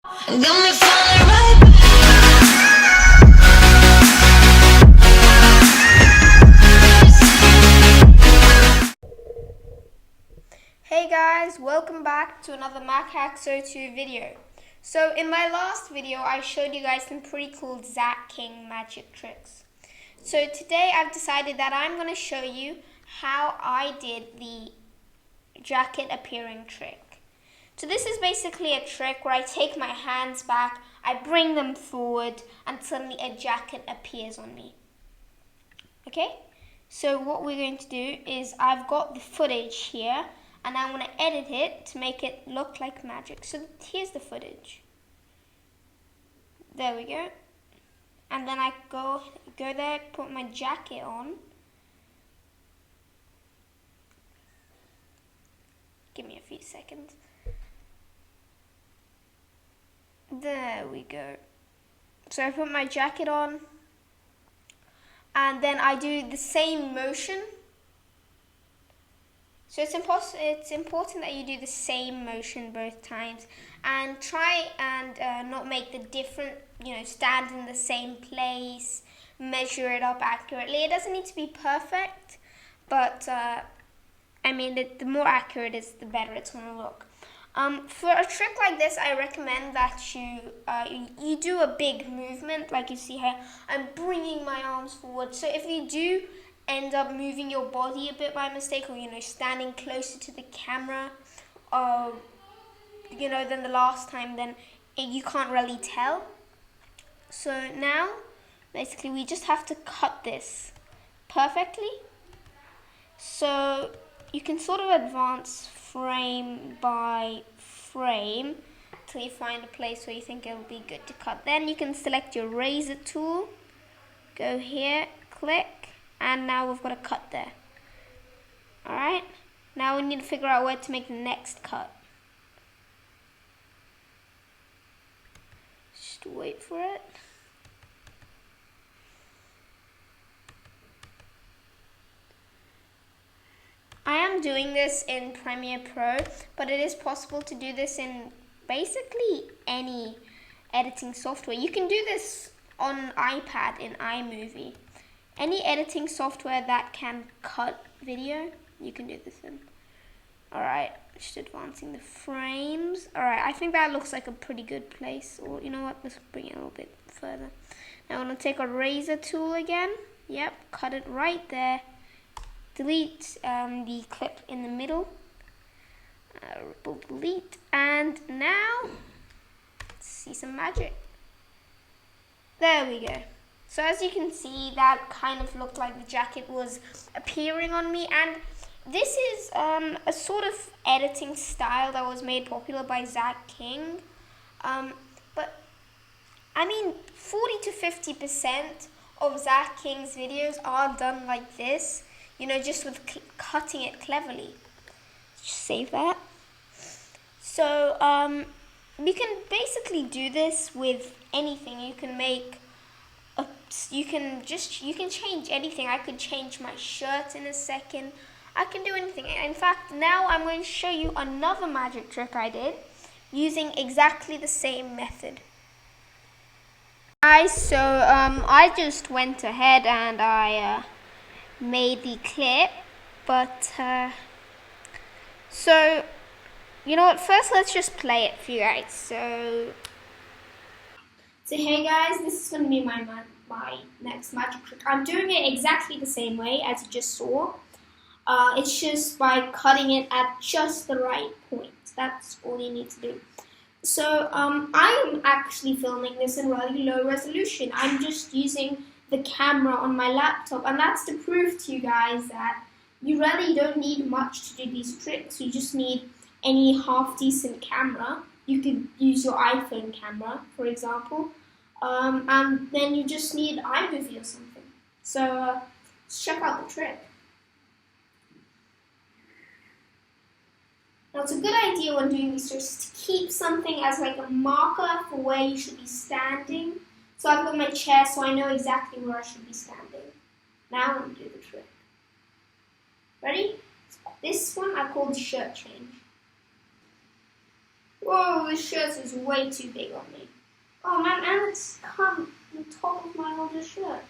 Got me falling right Hey guys, welcome back to another MacHacks02 video. So in my last video, I showed you guys some pretty cool Zach King magic tricks. So today I've decided that I'm going to show you how I did the jacket appearing trick. So this is basically a trick where I take my hands back, I bring them forward, and suddenly a jacket appears on me. Okay? So what we're going to do is I've got the footage here, and I'm going to edit it to make it look like magic. So here's the footage. There we go. And then I go there, put my jacket on. Give me a few seconds. There we go. So I put my jacket on, and then I do the same motion. So it's important that you do the same motion both times, and try and not make the different, stand in the same place, measure it up accurately. It doesn't need to be perfect, but the more accurate it is, the better it's going to look. For a trick like this, I recommend that you do a big movement, like you see here. I'm bringing my arms forward. So if you do end up moving your body a bit by mistake, or standing closer to the camera, than the last time, then you can't really tell. So now, basically, we just have to cut this perfectly. So you can sort of advance frame by frame till you find a place where you think it'll be good to cut. Then you can select your razor tool, go here, click, and now we've got a cut there. Alright, now we need to figure out where to make the next cut. Just wait for it. I am doing this in Premiere Pro, but it is possible to do this in basically any editing software. You can do this on iPad in iMovie. Any editing software that can cut video, you can do this in. Alright, just advancing the frames. Alright, I think that looks like a pretty good place. Or you know what, let's bring it a little bit further. Now I'm going to take a razor tool again. Yep, cut it right there. Delete the clip in the middle. Delete, and now let's see some magic. There we go. So as you can see, that kind of looked like the jacket was appearing on me, and this is a sort of editing style that was made popular by Zach King. But I mean, 40 to 50% of Zach King's videos are done like this. Just with cutting it cleverly. Just save that. So you can basically do this with anything. You can you can change anything. I could change my shirt in a second. I can do anything. In fact, now I'm going to show you another magic trick I did using exactly the same method. Guys, so I just went ahead and I made the clip, but so you know what, first let's just play it for you guys. So hey guys, this is going to be my next magic trick. I'm doing it exactly the same way as you just saw. It's just by cutting it at just the right point. That's all you need to do. So I'm actually filming this in really low resolution. I'm just using the camera on my laptop, and that's to prove to you guys that you really don't need much to do these tricks. You just need any half decent camera. You could use your iPhone camera, for example, and then you just need iMovie or something. So let's check out the trick. Now it's a good idea when doing these tricks to keep something as like a marker for where you should be standing. So I've got my chair, so I know exactly where I should be standing. Now I'm going to do the trick. Ready? This one I call the shirt change. Whoa, this shirt is way too big on me. Oh man, and it's come on top of my older shirt.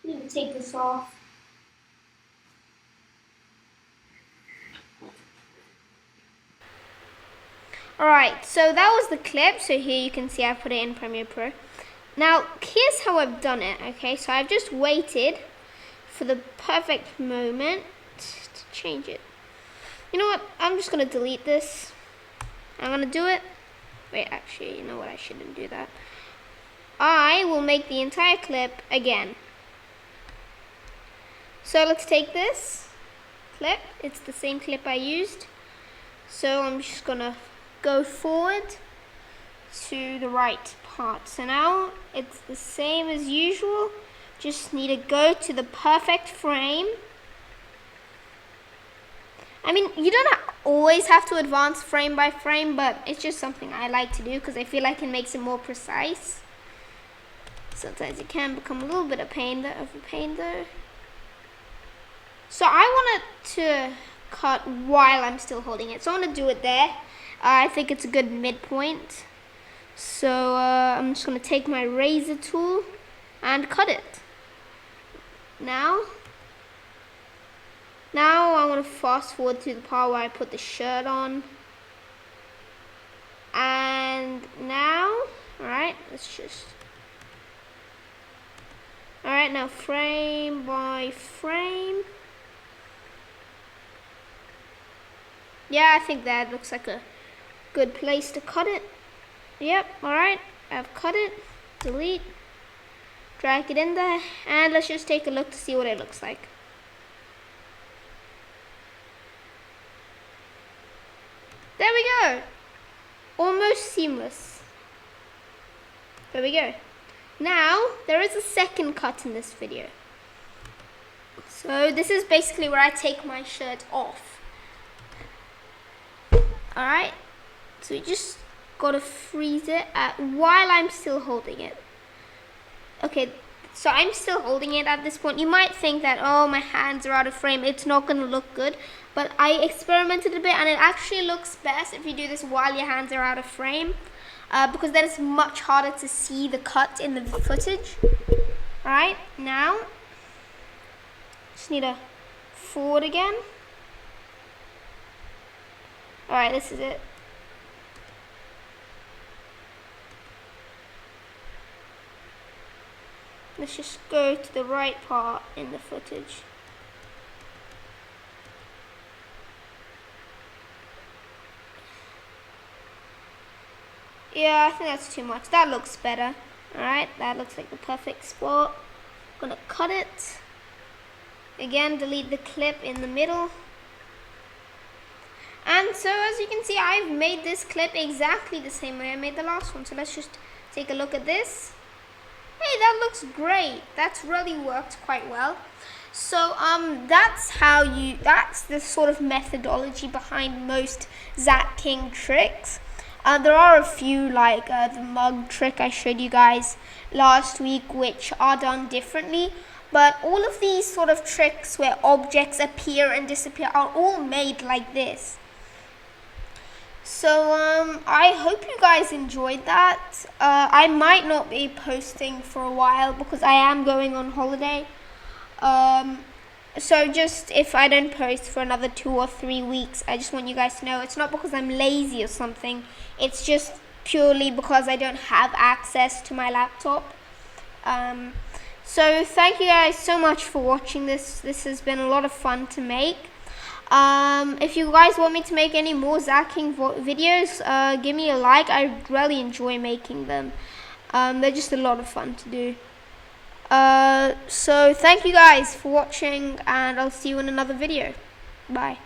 I need to take this off. Alright, so that was the clip. So here you can see I put it in Premiere Pro. Now, here's how I've done it, okay? So I've just waited for the perfect moment to change it. You know what? I'm just going to delete this. I'm going to do it. Wait, actually, you know what? I shouldn't do that. I will make the entire clip again. So let's take this clip. It's the same clip I used. So I'm just going to go forward to the right part. So now it's the same as usual. Just need to go to the perfect frame. I mean, you don't always have to advance frame by frame, but it's just something I like to do because I feel like it makes it more precise. Sometimes it can become a little bit of a pain though. So I wanted to cut while I'm still holding it. So I'm going to do it there. I think it's a good midpoint. So I'm just going to take my razor tool and cut it. Now I want to fast forward to the part where I put the shirt on. And now, alright, now frame by frame. Yeah, I think that looks like a good place to cut it. Yep, alright, I've cut it. Delete. Drag it in there. And let's just take a look to see what it looks like. There we go. Almost seamless. There we go. Now, there is a second cut in this video. So this is basically where I take my shirt off. Alright. So you just gotta freeze it while I'm still holding it. Okay, so I'm still holding it at this point. You might think that, oh, my hands are out of frame. It's not gonna look good. But I experimented a bit and it actually looks best if you do this while your hands are out of frame. Because then it's much harder to see the cut in the footage. Alright, now, just need to forward again. Alright, this is it. Let's just go to the right part in the footage. Yeah, I think that's too much. That looks better. Alright, that looks like the perfect spot. I'm gonna cut it. Again, delete the clip in the middle. And so as you can see, I've made this clip exactly the same way I made the last one. So let's just take a look at this. Hey, that looks great. That's really worked quite well. So that's the sort of methodology behind most Zach King tricks. There are a few like the mug trick I showed you guys last week, which are done differently. But all of these sort of tricks where objects appear and disappear are all made like this. So I hope you guys enjoyed that. I might not be posting for a while because I am going on holiday. So just if I don't post for another 2 or 3 weeks, I just want you guys to know it's not because I'm lazy or something. It's just purely because I don't have access to my laptop. So thank you guys so much for watching this. This has been a lot of fun to make. If you guys want me to make any more Zach King videos, give me a like. I really enjoy making them. They're just a lot of fun to do. So thank you guys for watching, and I'll see you in another video. Bye.